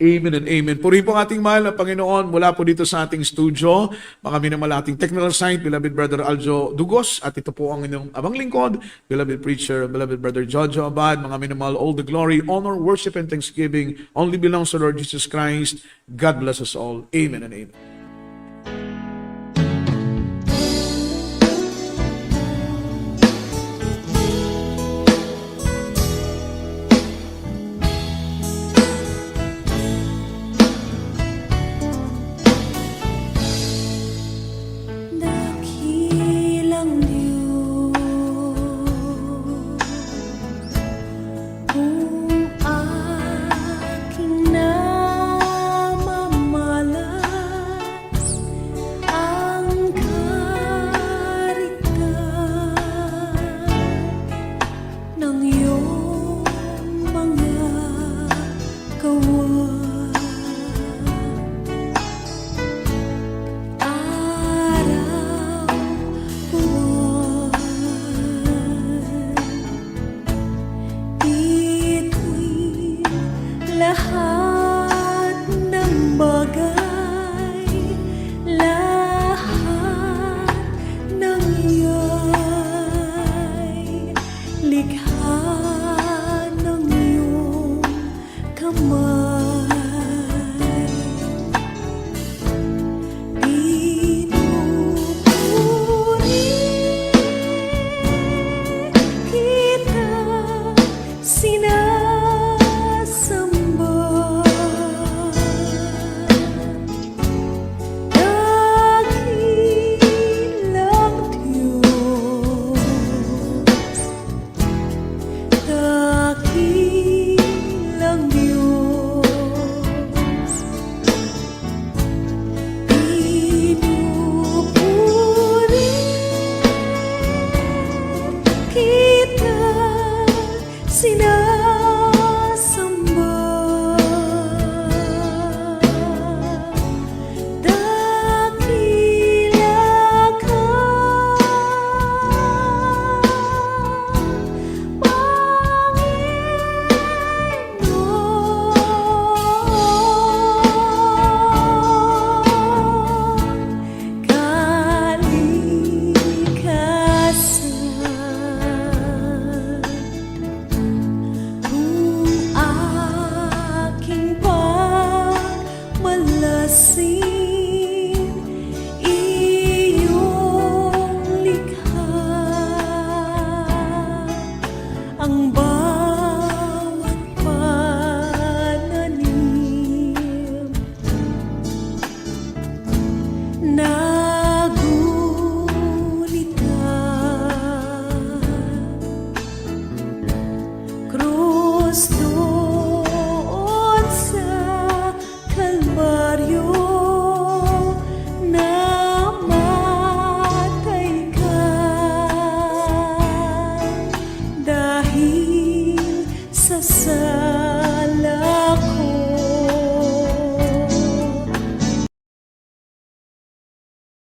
Amen and amen. Purihin po ang ating mahal na Panginoon mula po dito sa ating studio. Mga minamahal ating technical side, beloved Brother Aljo Dugos. At ito po ang inyong abang lingkod, beloved preacher, beloved Brother Jojo Abad. Mga minamahal, all the glory, honor, worship, and thanksgiving only belongs to Lord Jesus Christ. God bless us all. Amen and amen. Dakilang Diyos, kung aking namamalas, dahil sa